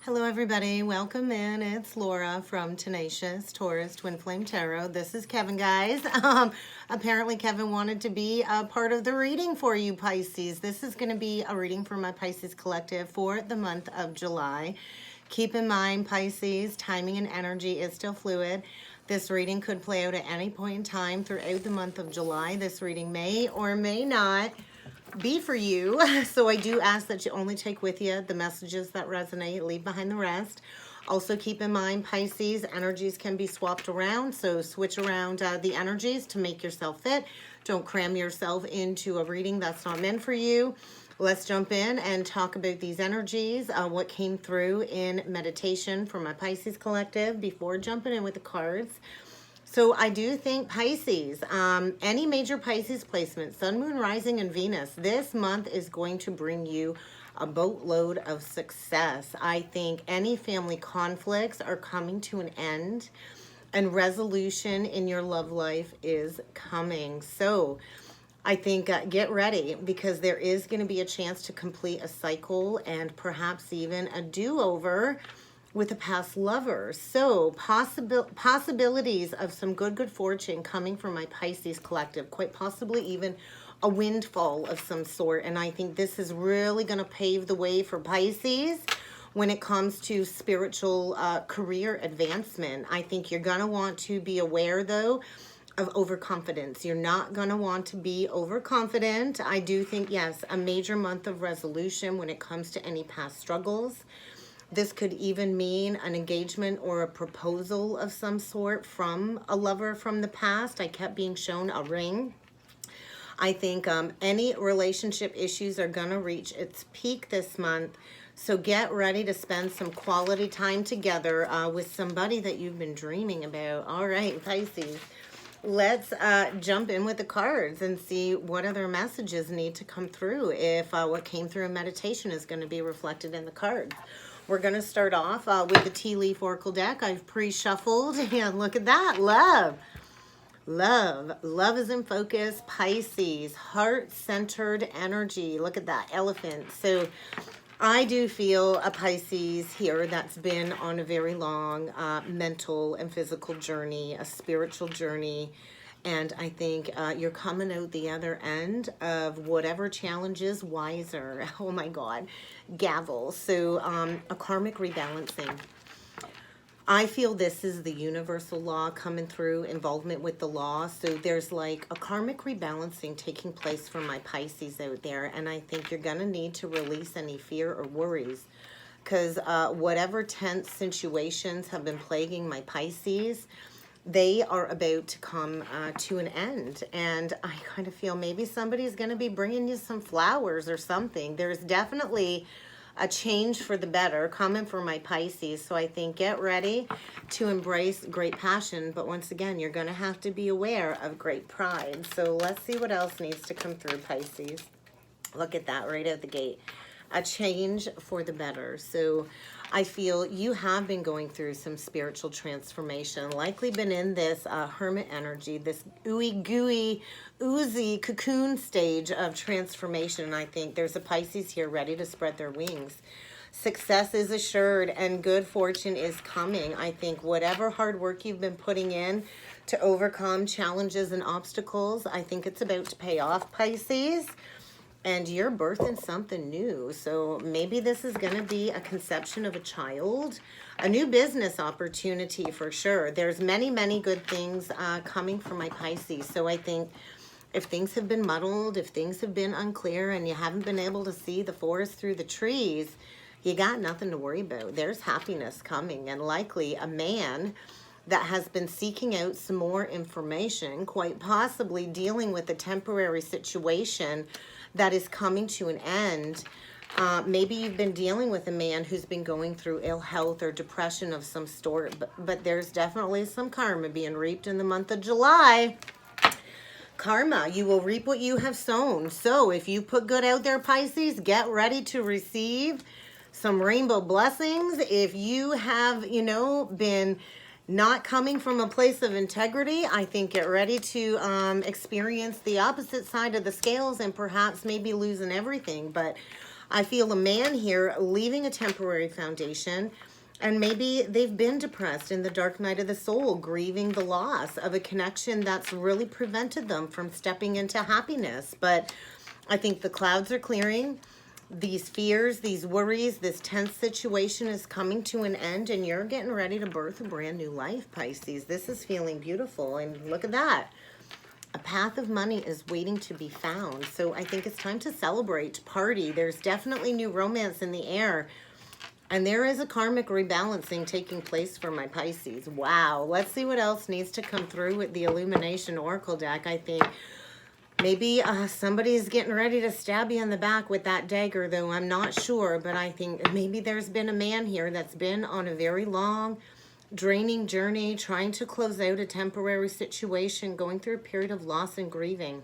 Hello everybody, welcome in. It's Laura from Tenacious Taurus Twin Flame Tarot. This is Kevin, guys. Apparently Kevin wanted to be a part of the reading for you Pisces. This is going to be a reading for my Pisces collective for the month of July. Keep in mind, Pisces, timing and energy is still fluid. This reading could play out at any point in time throughout the month of July. This reading may or may not be for you. So I do ask that you only take with you the messages that resonate, leave behind the rest. Also keep in mind, Pisces, energies can be swapped around, so switch around the energies to make yourself fit. Don't cram yourself into a reading that's not meant for you. Let's jump in and talk about these energies, what came through in meditation for my Pisces collective before jumping in with the cards. So I do think Pisces, any major Pisces placement, Sun, Moon, Rising, and Venus, this month is going to bring you a boatload of success. I think any family conflicts are coming to an end and resolution in your love life is coming. So I think get ready because there is going to be a chance to complete a cycle and perhaps even a do-over with a past lover. So possibilities of some good fortune coming from my Pisces collective, quite possibly even a windfall of some sort. And I think this is really going to pave the way for Pisces when it comes to spiritual career advancement. I think you're going to want to be aware, though, of overconfidence. You're not going to want to be overconfident. I do think, yes, a major month of resolution when it comes to any past struggles. This could even mean an engagement or a proposal of some sort from a lover from the past. I kept being shown a ring. I think any relationship issues are going to reach its peak this month. So get ready to spend some quality time together with somebody that you've been dreaming about. All right, Pisces. Let's jump in with the cards and see what other messages need to come through if what came through in meditation is going to be reflected in the cards. We're going to start off with the Tea Leaf Oracle deck. I've pre-shuffled, and look at that. Love. Love is in focus. Pisces, heart-centered energy. Look at that, elephant. So I do feel a Pisces here that's been on a very long mental and physical journey, a spiritual journey. And I think you're coming out the other end of whatever challenges wiser. Oh my God, gavel. So a karmic rebalancing. I feel this is the universal law coming through, involvement with the law. So there's like a karmic rebalancing taking place for my Pisces out there. And I think you're going to need to release any fear or worries because whatever tense situations have been plaguing my Pisces, they are about to come to an end. And I kind of feel maybe somebody's going to be bringing you some flowers or something. There's definitely a change for the better coming for my Pisces. So I think get ready to embrace great passion. But once again, you're going to have to be aware of great pride. So let's see what else needs to come through, Pisces. Look at that right out the gate. A change for the better. So I feel you have been going through some spiritual transformation, likely been in this hermit energy, this ooey gooey, oozy cocoon stage of transformation. And I think there's a Pisces here ready to spread their wings. Success is assured and good fortune is coming. I think whatever hard work you've been putting in to overcome challenges and obstacles, I think it's about to pay off, Pisces. And you're birthing something new. So maybe this is going to be a conception of a child, a new business opportunity for sure. There's many good things coming from my Pisces. So I think if things have been muddled, if things have been unclear and you haven't been able to see the forest through the trees, you got nothing to worry about. There's happiness coming and likely a man that has been seeking out some more information, quite possibly dealing with a temporary situation that is coming to an end. Maybe you've been dealing with a man who's been going through ill health or depression of some sort, but there's definitely some karma being reaped in the month of July. Karma, you will reap what you have sown. So if you put good out there, Pisces, get ready to receive some rainbow blessings. If you have, been not coming from a place of integrity, I think get ready to experience the opposite side of the scales and perhaps maybe losing everything. But I feel a man here leaving a temporary foundation, and maybe they've been depressed in the dark night of the soul, grieving the loss of a connection that's really prevented them from stepping into happiness. But I think the clouds are clearing. These fears, these worries, this tense situation is coming to an end, and you're getting ready to birth a brand new life, Pisces. This is feeling beautiful, and look at that. A path of money is waiting to be found. So I think it's time to celebrate, to party. There's definitely new romance in the air. And there is a karmic rebalancing taking place for my Pisces. Wow. Let's see what else needs to come through with the Illumination Oracle deck. I think maybe somebody's getting ready to stab you in the back with that dagger, though I'm not sure. But I think maybe there's been a man here that's been on a very long, draining journey, trying to close out a temporary situation, going through a period of loss and grieving,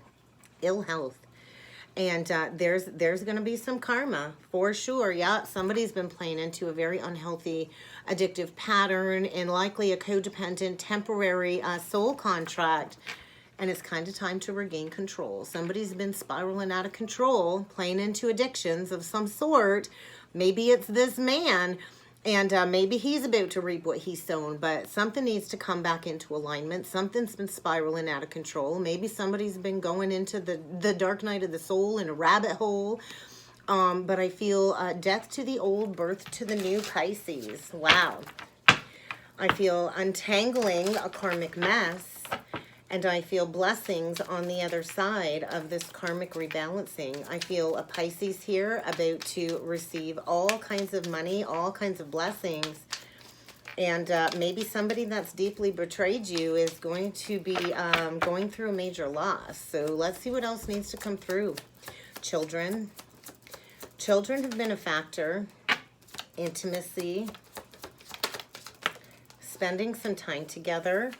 ill health. And there's going to be some karma for sure. Yeah, somebody's been playing into a very unhealthy, addictive pattern and likely a codependent temporary soul contract. And it's kind of time to regain control. Somebody's been spiraling out of control, playing into addictions of some sort. Maybe it's this man. And maybe he's about to reap what he's sown, but something needs to come back into alignment. Something's been spiraling out of control. Maybe somebody's been going into the dark night of the soul in a rabbit hole. But I feel death to the old, birth to the new, Pisces. Wow. I feel untangling a karmic mess. And I feel blessings on the other side of this karmic rebalancing. I feel a Pisces here about to receive all kinds of money, all kinds of blessings. And maybe somebody that's deeply betrayed you is going to be going through a major loss. So let's see what else needs to come through. Children. Children have been a factor. Intimacy. Spending some time together.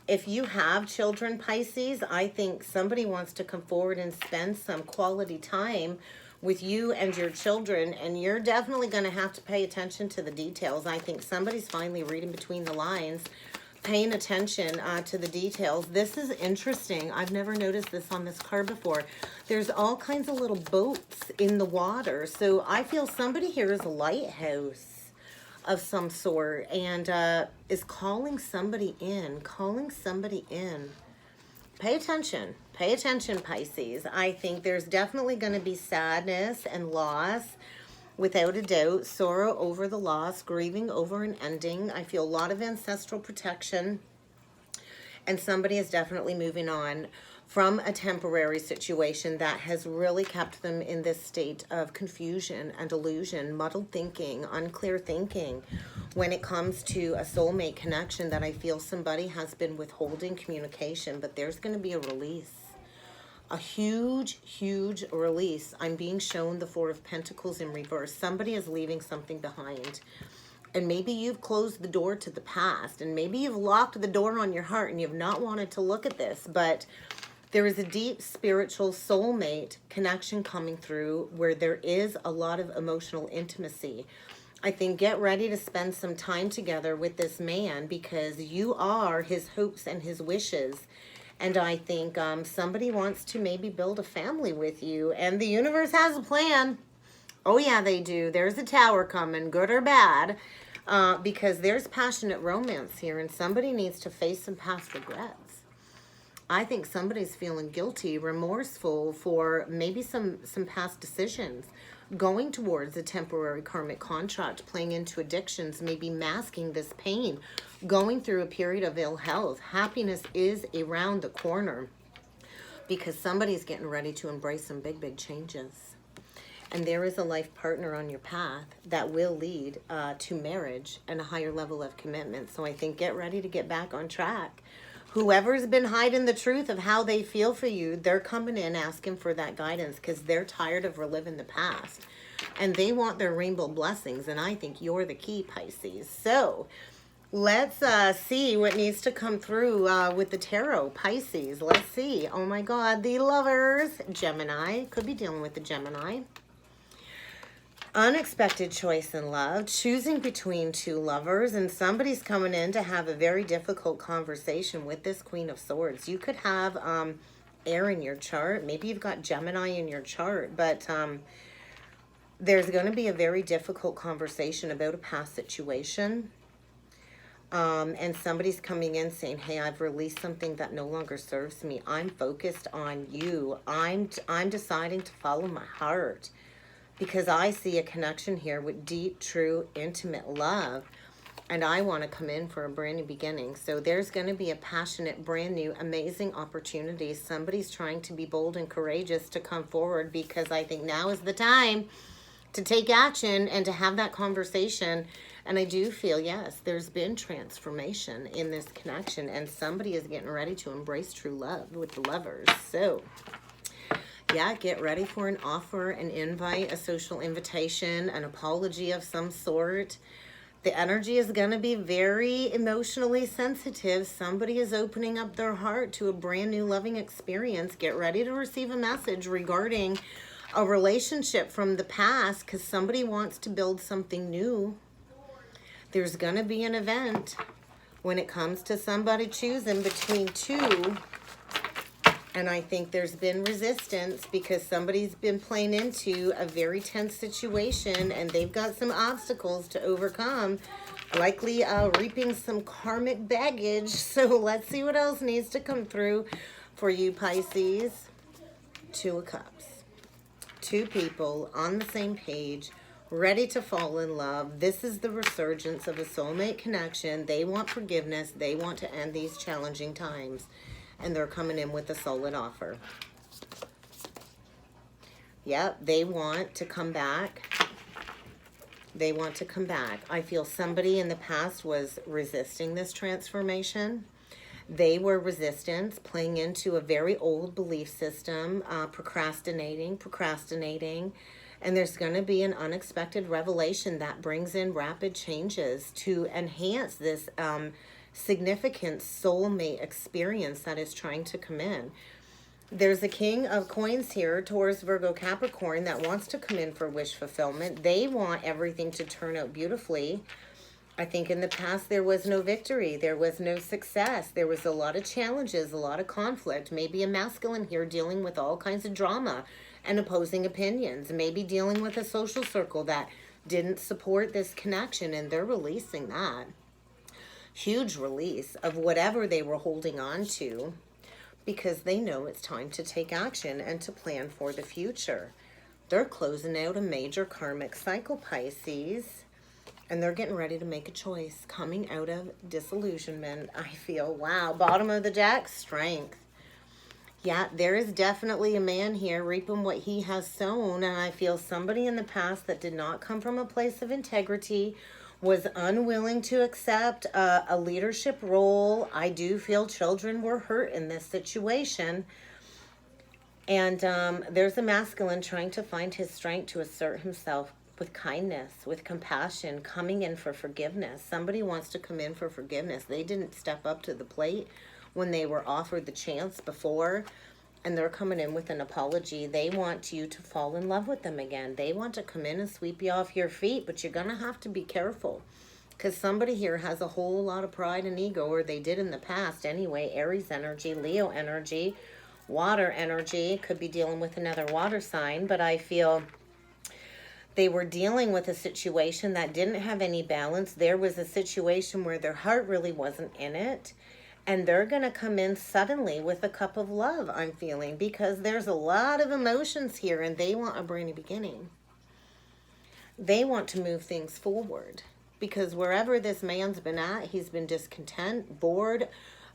If you have children, Pisces, I think somebody wants to come forward and spend some quality time with you and your children, and you're definitely going to have to pay attention to the details. I think somebody's finally reading between the lines, paying attention to the details. This is interesting. I've never noticed this on this card before. There's all kinds of little boats in the water, so I feel somebody here is a lighthouse of some sort, and is calling somebody in, Pay attention, Pisces. I think there's definitely going to be sadness and loss, without a doubt, sorrow over the loss, grieving over an ending. I feel a lot of ancestral protection, and somebody is definitely moving on from a temporary situation that has really kept them in this state of confusion and illusion, muddled thinking, unclear thinking when it comes to a soulmate connection that I feel somebody has been withholding communication, but there's going to be a release. A huge, huge release. I'm being shown the Four of Pentacles in reverse. Somebody is leaving something behind. And maybe you've closed the door to the past, and maybe you've locked the door on your heart and you've not wanted to look at this, but there is a deep spiritual soulmate connection coming through where there is a lot of emotional intimacy. I think get ready to spend some time together with this man because you are his hopes and his wishes. And I think somebody wants to maybe build a family with you, and the universe has a plan. Oh yeah, they do. There's a tower coming, good or bad, because there's passionate romance here, and somebody needs to face some past regrets. I think somebody's feeling guilty, remorseful for maybe some past decisions, going towards a temporary karmic contract, playing into addictions, maybe masking this pain, going through a period of ill health. Happiness is around the corner because somebody's getting ready to embrace some big, big changes. And there is a life partner on your path that will lead to marriage and a higher level of commitment. So I think get ready to get back on track. Whoever's been hiding the truth of how they feel for you, they're coming in asking for that guidance because they're tired of reliving the past. And they want their rainbow blessings, and I think you're the key, Pisces. So let's see what needs to come through with the tarot, Pisces. Let's see. Oh my God, the Lovers. Gemini. Could be dealing with the Gemini. Unexpected choice in love, choosing between two lovers, and somebody's coming in to have a very difficult conversation with this Queen of Swords. You could have air in your chart. Maybe you've got Gemini in your chart, but There's going to be a very difficult conversation about a past situation. And somebody's coming in saying, hey, I've released something that no longer serves me. I'm focused on you. I'm deciding to follow my heart, because I see a connection here with deep, true, intimate love. And I want to come in for a brand new beginning. So there's going to be a passionate, brand new, amazing opportunity. Somebody's trying to be bold and courageous to come forward, because I think now is the time to take action and to have that conversation. And I do feel, yes, there's been transformation in this connection, and somebody is getting ready to embrace true love with the lovers. So yeah, get ready for an offer, an invite, a social invitation, an apology of some sort. The energy is going to be very emotionally sensitive. Somebody is opening up their heart to a brand new loving experience. Get ready to receive a message regarding a relationship from the past, because somebody wants to build something new. There's going to be an event when it comes to somebody choosing between two. And I think there's been resistance because somebody's been playing into a very tense situation, and they've got some obstacles to overcome, likely reaping some karmic baggage. So let's see what else needs to come through for you, Pisces. Two of Cups. Two people on the same page, ready to fall in love. This is the resurgence of a soulmate connection. They want forgiveness. They want to end these challenging times. And they're coming in with a solid offer. Yep, they want to come back. They want to come back. I feel somebody in the past was resisting this transformation. They were resistant, playing into a very old belief system, procrastinating. And there's going to be an unexpected revelation that brings in rapid changes to enhance this significant soulmate experience that is trying to come in. There's a King of Coins here, Taurus, Virgo, Capricorn, that wants to come in for wish fulfillment. They want everything to turn out beautifully. I think in the past there was no victory. There was no success. There was a lot of challenges, a lot of conflict. Maybe a masculine here dealing with all kinds of drama and opposing opinions. Maybe dealing with a social circle that didn't support this connection, and they're releasing that. Huge release of whatever they were holding on to, because they know it's time to take action and to plan for the future. They're closing out a major karmic cycle, Pisces, and they're getting ready to make a choice, coming out of disillusionment. I feel, wow, bottom of the deck, strength. Yeah, there is definitely a man here reaping what he has sown, and I feel somebody in the past that did not come from a place of integrity, was unwilling to accept a leadership role. I do feel children were hurt in this situation. And there's a masculine trying to find his strength to assert himself with kindness, with compassion, coming in for forgiveness. Somebody wants to come in for forgiveness. They didn't step up to the plate when they were offered the chance before. And they're coming in with an apology. They want you to fall in love with them again. They want to come in and sweep you off your feet, but you're going to have to be careful, because somebody here has a whole lot of pride and ego, or they did in the past anyway. Aries energy, Leo energy, water energy. Could be dealing with another water sign, but I feel they were dealing with a situation that didn't have any balance. There was a situation where their heart really wasn't in it. And they're going to come in suddenly with a cup of love, I'm feeling, because there's a lot of emotions here, and they want a brand new beginning. They want to move things forward, because wherever this man's been at, he's been discontent, bored,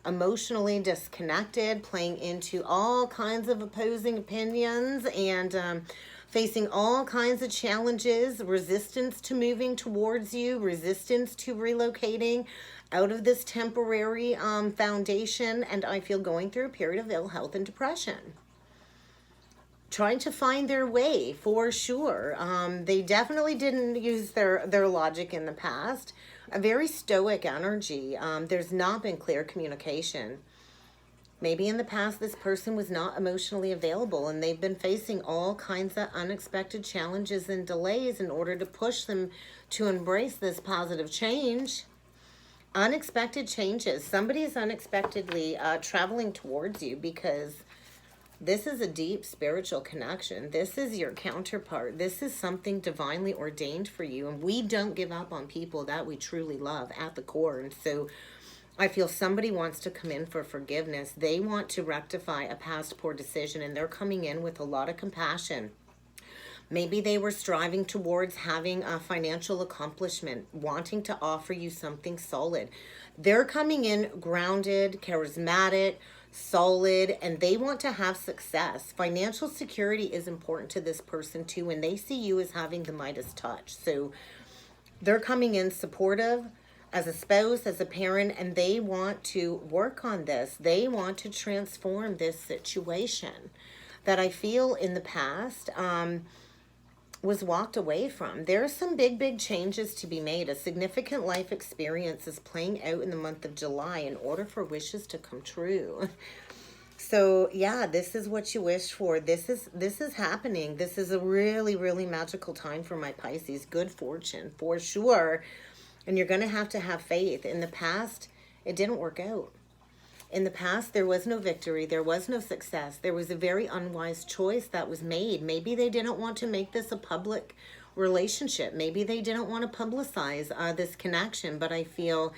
emotionally disconnected, playing into all kinds of opposing opinions, and facing all kinds of challenges, resistance to moving towards you, resistance to relocating out of this temporary foundation. And I feel going through a period of ill health and depression, trying to find their way for sure. They definitely didn't use their logic in the past. A very stoic energy. There's not been clear communication. Maybe in the past this person was not emotionally available, and they've been facing all kinds of unexpected challenges and delays in order to push them to embrace this positive change. Unexpected changes. Somebody is unexpectedly traveling towards you, because This is a deep spiritual connection. This is your counterpart. This is something divinely ordained for you. And we don't give up on people that we truly love at the core. And so I feel somebody wants to come in for forgiveness. They want to rectify a past poor decision, and they're coming in with a lot of compassion. Maybe they were striving towards having a financial accomplishment, wanting to offer you something solid. They're coming in grounded, charismatic, solid, and they want to have success. Financial security is important to this person too, and they see you as having the Midas touch. So they're coming in supportive as a spouse, as a parent, and they want to work on this. They want to transform this situation that I feel in the past was walked away from. There are some big changes to be made. A significant life experience is playing out in the month of July in order for wishes to come true. So yeah, this is what you wish for. This is happening. This is a really magical time for my Pisces. Good fortune for sure. And you're going to have faith. In the past, it didn't work out. In the past, there was no victory. There was no success. There was a very unwise choice that was made. Maybe they didn't want to make this a public relationship. Maybe they didn't want to publicize this connection. But I feel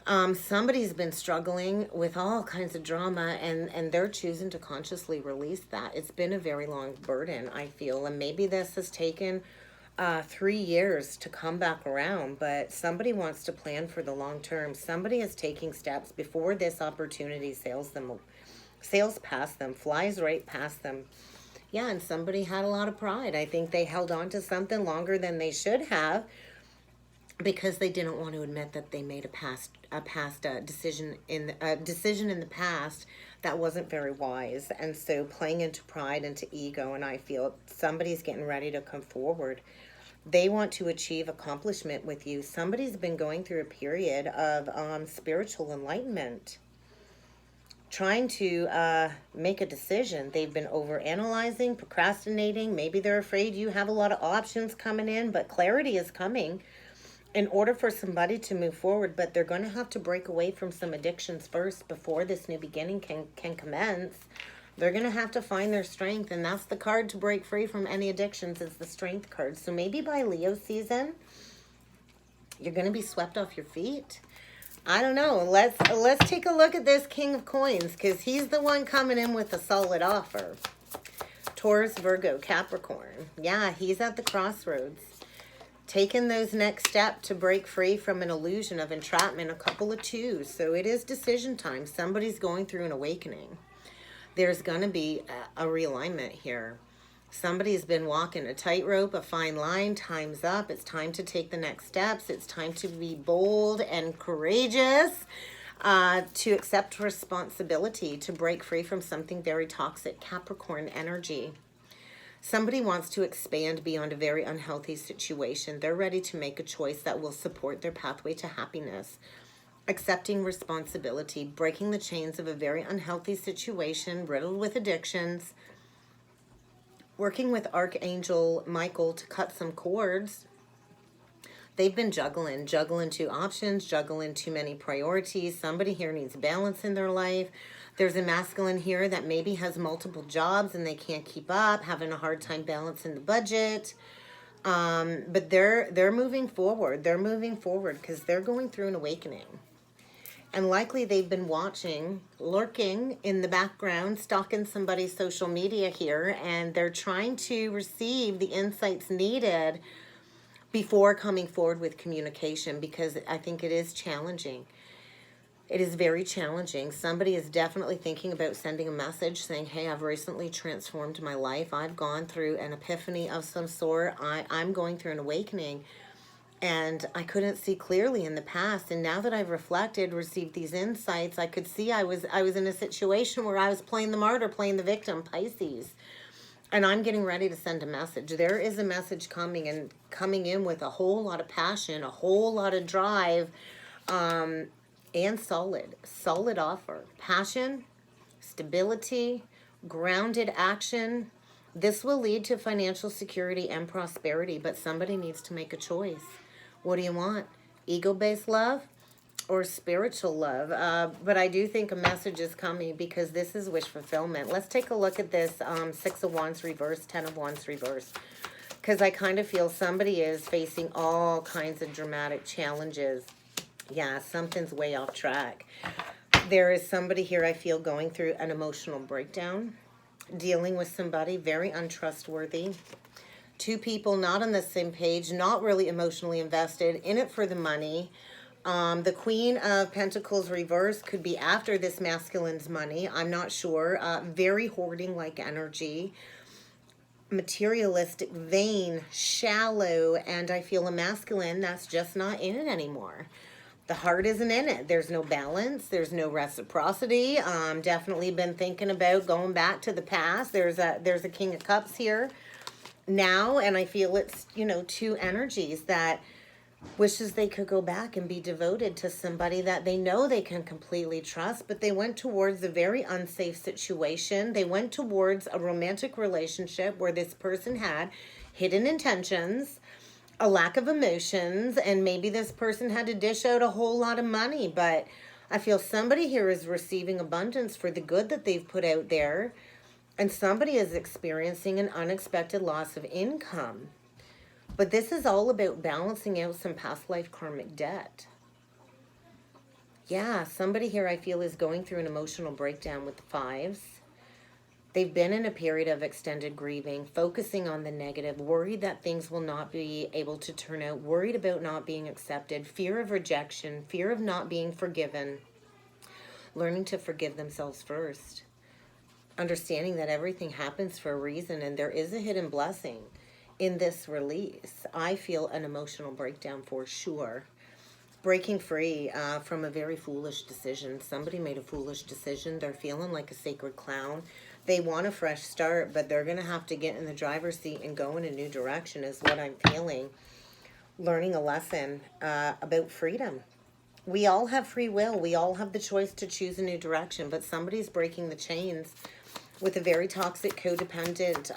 somebody's been struggling with all kinds of drama, and they're choosing to consciously release that. It's been a very long burden, I feel. And maybe this has taken 3 years to come back around, but somebody wants to plan for the long term. Somebody is taking steps before this opportunity sails past them, flies right past them. Yeah, and somebody had a lot of pride. I think they held on to something longer than they should have because they didn't want to admit that they made a decision in the past that wasn't very wise. And so playing into pride, into ego, and I feel somebody's getting ready to come forward. They want to achieve accomplishment with you. Somebody's been going through a period of spiritual enlightenment, trying to make a decision. They've been overanalyzing, procrastinating. Maybe they're afraid you have a lot of options coming in, but clarity is coming in order for somebody to move forward. But they're going to have to break away from some addictions first before this new beginning can commence. They're going to have to find their strength, and that's the card to break free from any addictions, is the Strength card. So maybe by Leo season, you're going to be swept off your feet. I don't know. Let's take a look at this King of Coins, because he's the one coming in with a solid offer. Taurus, Virgo, Capricorn. Yeah, he's at the crossroads, taking those next steps to break free from an illusion of entrapment, a couple of twos. So it is decision time. Somebody's going through an awakening. There's going to be a realignment here. Somebody's been walking a tightrope, a fine line. Time's up. It's time to take the next steps. It's time to be bold and courageous, to accept responsibility, to break free from something very toxic. Capricorn energy. Somebody wants to expand beyond a very unhealthy situation. They're ready to make a choice that will support their pathway to happiness. Accepting responsibility, breaking the chains of a very unhealthy situation, riddled with addictions, working with Archangel Michael to cut some cords. They've been juggling 2 options, juggling too many priorities. Somebody here needs balance in their life. There's a masculine here that maybe has multiple jobs and they can't keep up, having a hard time balancing the budget. But they're moving forward. They're moving forward because they're going through an awakening. And likely they've been watching, lurking in the background, stalking somebody's social media here, and they're trying to receive the insights needed before coming forward with communication, because I think it is challenging. It is very challenging. Somebody is definitely thinking about sending a message saying, hey, I've recently transformed my life. I've gone through an epiphany of some sort. I'm going through an awakening. And I couldn't see clearly in the past. And now that I've reflected, received these insights, I could see I was in a situation where I was playing the martyr, playing the victim, Pisces. And I'm getting ready to send a message. There is a message coming in with a whole lot of passion, a whole lot of drive, and solid offer. Passion, stability, grounded action. This will lead to financial security and prosperity, but somebody needs to make a choice. What do you want? Ego-based love or spiritual love. But I do think a message is coming because this is wish fulfillment. Let's take a look at this 6 of Wands reverse, 10 of Wands reverse. Because I kind of feel somebody is facing all kinds of dramatic challenges. Yeah, something's way off track. There is somebody here I feel going through an emotional breakdown, dealing with somebody very untrustworthy. Two people not on the same page, not really emotionally invested, in it for the money. The Queen of Pentacles reverse could be after this masculine's money. I'm not sure. Very hoarding-like energy. Materialistic, vain, shallow, and I feel a masculine that's just not in it anymore. The heart isn't in it. There's no balance. There's no reciprocity. Definitely been thinking about going back to the past. There's a King of Cups here now, and I feel it's, you know, two energies that wishes they could go back and be devoted to somebody that they know they can completely trust, but they went towards a very unsafe situation. They went towards a romantic relationship where this person had hidden intentions, a lack of emotions, and maybe this person had to dish out a whole lot of money. But I feel somebody here is receiving abundance for the good that they've put out there, and somebody is experiencing an unexpected loss of income. But this is all about balancing out some past life karmic debt. Yeah, somebody here I feel is going through an emotional breakdown with the fives. They've been in a period of extended grieving, focusing on the negative, worried that things will not be able to turn out, worried about not being accepted, fear of rejection, fear of not being forgiven, learning to forgive themselves first, understanding that everything happens for a reason and there is a hidden blessing in this release. I feel an emotional breakdown for sure. Breaking free from a very foolish decision. Somebody made a foolish decision. They're feeling like a sacred clown. They want a fresh start, but they're going to have to get in the driver's seat and go in a new direction is what I'm feeling. Learning a lesson about freedom. We all have free will. We all have the choice to choose a new direction, but somebody's breaking the chains with a very toxic, codependent,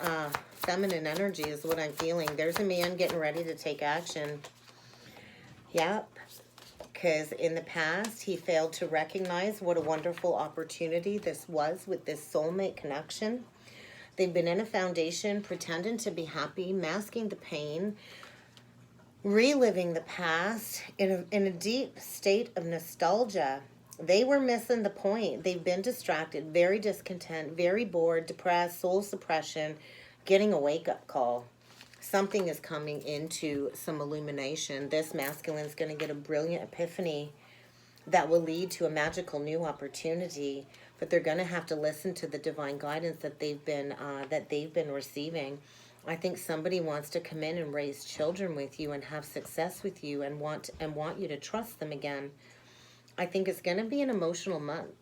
feminine energy is what I'm feeling. There's a man getting ready to take action. Yep. Because in the past, he failed to recognize what a wonderful opportunity this was with this soulmate connection. They've been in a foundation, pretending to be happy, masking the pain, reliving the past in a deep state of nostalgia. They were missing the point. They've been distracted, very discontent, very bored, depressed, soul suppression, getting a wake-up call. Something is coming into some illumination. This masculine is going to get a brilliant epiphany that will lead to a magical new opportunity, but they're going to have to listen to the divine guidance that they've been receiving. I think somebody wants to come in and raise children with you and have success with you and want you to trust them again. I think it's going to be an emotional month.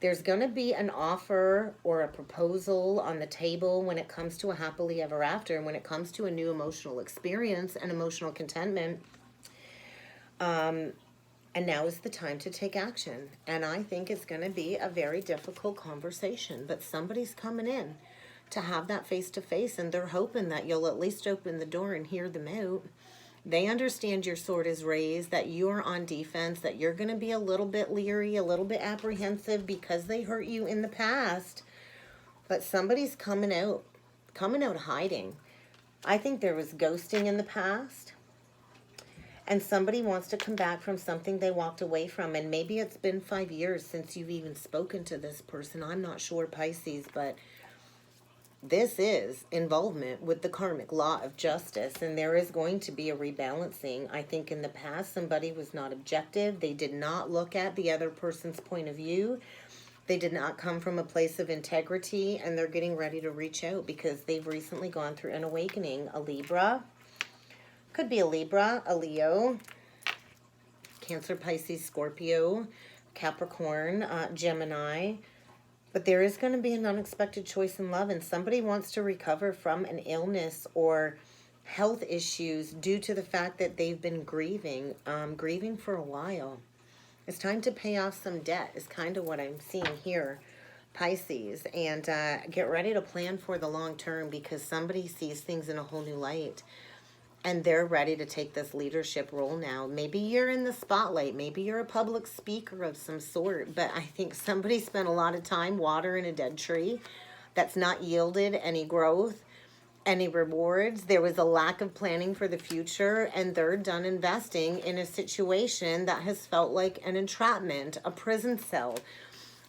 There's going to be an offer or a proposal on the table when it comes to a happily ever after, and when it comes to a new emotional experience and emotional contentment. And now is the time to take action. And I think it's going to be a very difficult conversation, but somebody's coming in to have that face-to-face, and they're hoping that you'll at least open the door and hear them out. They understand your sword is raised, that you're on defense, that you're going to be a little bit leery, a little bit apprehensive because they hurt you in the past. But somebody's coming out hiding. I think there was ghosting in the past. And somebody wants to come back from something they walked away from. And maybe it's been 5 years since you've even spoken to this person. I'm not sure, Pisces, but this is involvement with the karmic law of justice, and there is going to be a rebalancing. I think in the past, somebody was not objective. They did not look at the other person's point of view. They did not come from a place of integrity, and they're getting ready to reach out because they've recently gone through an awakening. A Libra. Could be a Libra, a Leo, Cancer, Pisces, Scorpio, Capricorn, Gemini. But there is going to be an unexpected choice in love, and somebody wants to recover from an illness or health issues due to the fact that they've been grieving for a while. It's time to pay off some debt is kind of what I'm seeing here, Pisces. And get ready to plan for the long term because somebody sees things in a whole new light. And they're ready to take this leadership role now. Maybe you're in the spotlight. Maybe you're a public speaker of some sort. But I think somebody spent a lot of time watering a dead tree that's not yielded any growth, any rewards. There was a lack of planning for the future, and they're done investing in a situation that has felt like an entrapment, a prison cell,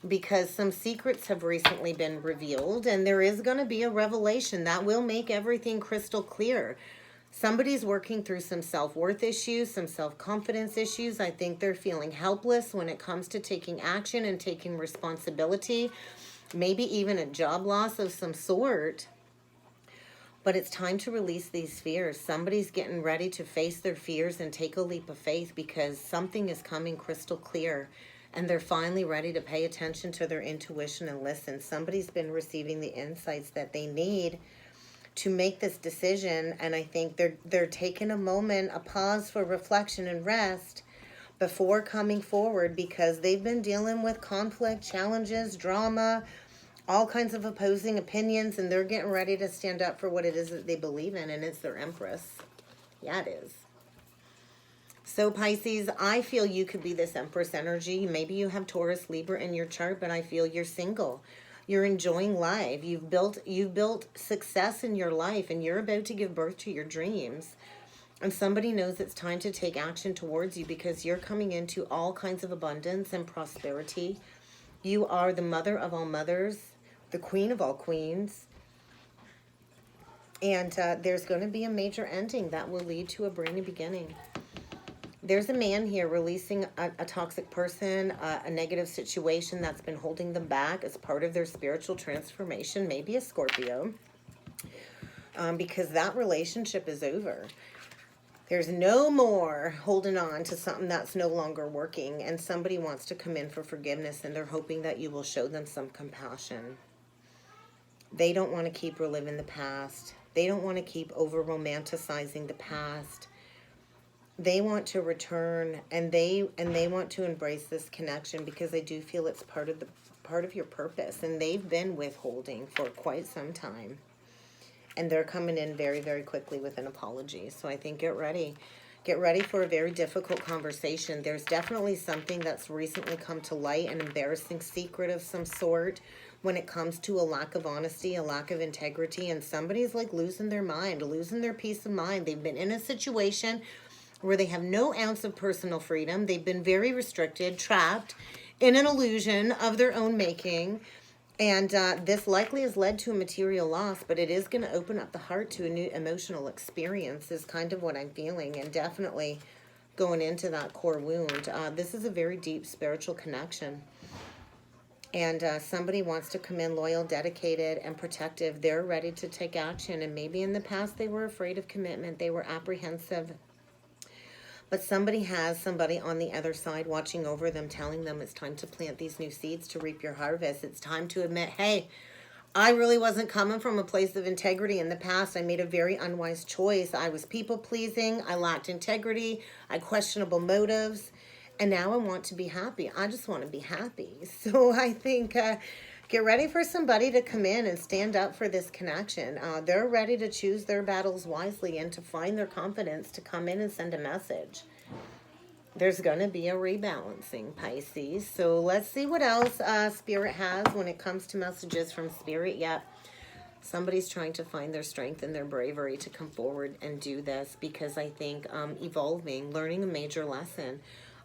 because some secrets have recently been revealed, and there is going to be a revelation that will make everything crystal clear. Somebody's working through some self-worth issues, some self-confidence issues. I think they're feeling helpless when it comes to taking action and taking responsibility, maybe even a job loss of some sort. But it's time to release these fears. Somebody's getting ready to face their fears and take a leap of faith, because something is coming crystal clear, and they're finally ready to pay attention to their intuition and listen. Somebody's been receiving the insights that they need to make this decision, and I think they're taking a moment, a pause for reflection and rest before coming forward, because they've been dealing with conflict, challenges, drama, all kinds of opposing opinions, and they're getting ready to stand up for what it is that they believe in, and it's their Empress. Yeah, it is. So Pisces, I feel you could be this Empress energy. Maybe you have Taurus, Libra in your chart, but I feel you're single. You're enjoying life. You've built success in your life, and you're about to give birth to your dreams. And somebody knows it's time to take action towards you, because you're coming into all kinds of abundance and prosperity. You are the mother of all mothers, the queen of all queens. And there's going to be a major ending that will lead to a brand new beginning. There's a man here releasing a toxic person, a negative situation that's been holding them back as part of their spiritual transformation, maybe a Scorpio, because that relationship is over. There's no more holding on to something that's no longer working, and somebody wants to come in for forgiveness, and they're hoping that you will show them some compassion. They don't want to keep reliving the past. They don't want to keep over-romanticizing the past. They want to return, and they want to embrace this connection, because I do feel it's part of your purpose, and they've been withholding for quite some time, and they're coming in very, very quickly with an apology. So I think get ready for a very difficult conversation. There's definitely something that's recently come to light, an embarrassing secret of some sort, when it comes to a lack of honesty, a lack of integrity, and somebody's like losing their mind, losing their peace of mind. They've been in a situation where they have no ounce of personal freedom. They've been very restricted, trapped in an illusion of their own making. And this likely has led to a material loss, but it is going to open up the heart to a new emotional experience, is kind of what I'm feeling, and definitely going into that core wound. This is a very deep spiritual connection. And somebody wants to come in loyal, dedicated, and protective. They're ready to take action, and maybe in the past they were afraid of commitment. They were apprehensive. But somebody has somebody on the other side watching over them, telling them it's time to plant these new seeds to reap your harvest. It's time to admit, hey, I really wasn't coming from a place of integrity in the past. I made a very unwise choice. I was people-pleasing. I lacked integrity. I had questionable motives. And now I want to be happy. I just want to be happy. So I think get ready for somebody to come in and stand up for this connection. They're ready to choose their battles wisely and to find their confidence to come in and send a message. There's going to be a rebalancing, Pisces. So let's see what else Spirit has when it comes to messages from Spirit. Yep. Somebody's trying to find their strength and their bravery to come forward and do this, because I think evolving, learning a major lesson.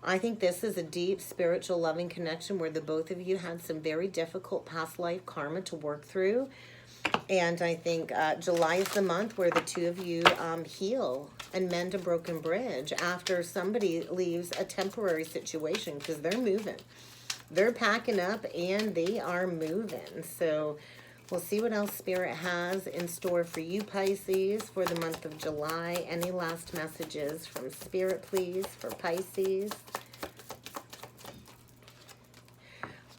I think this is a deep, spiritual, loving connection where the both of you had some very difficult past life karma to work through. And I think July is the month where the two of you heal and mend a broken bridge after somebody leaves a temporary situation, because they're moving. They're packing up and they are moving. So we'll see what else Spirit has in store for you, Pisces, for the month of July. Any last messages from Spirit, please, for Pisces?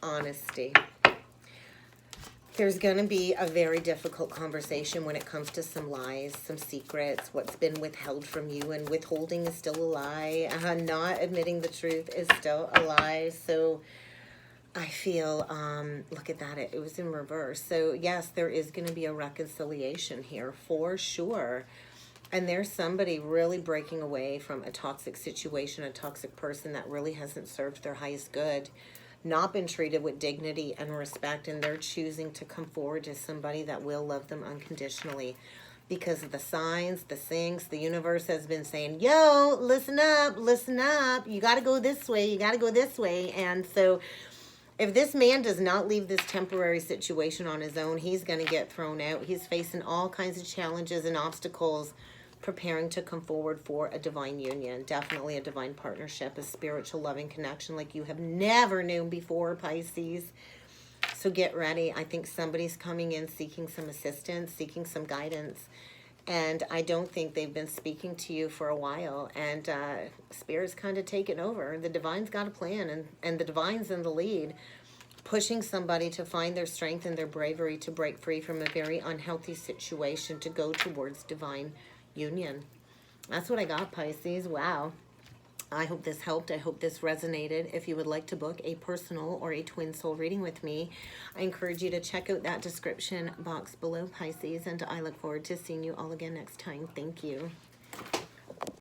Honesty. There's going to be a very difficult conversation when it comes to some lies, some secrets, what's been withheld from you, and withholding is still a lie. Not admitting the truth is still a lie. So I feel, look at that, it was in reverse. So yes, there is going to be a reconciliation here for sure. And there's somebody really breaking away from a toxic situation, a toxic person that really hasn't served their highest good, not been treated with dignity and respect, and they're choosing to come forward to somebody that will love them unconditionally. Because of the signs, the things, the universe has been saying, yo, listen up, you got to go this way, you got to go this way. And so if this man does not leave this temporary situation on his own, he's going to get thrown out. He's facing all kinds of challenges and obstacles, preparing to come forward for a divine union, definitely a divine partnership, a spiritual loving connection like you have never known before, Pisces. So get ready. I think somebody's coming in seeking some assistance, seeking some guidance. And I don't think they've been speaking to you for a while. And Spirit's kind of taken over. The divine's got a plan, and the divine's in the lead, pushing somebody to find their strength and their bravery to break free from a very unhealthy situation, to go towards divine union. That's what I got, Pisces. Wow. I hope this helped. I hope this resonated. If you would like to book a personal or a twin soul reading with me, I encourage you to check out that description box below, Pisces, and I look forward to seeing you all again next time. Thank you.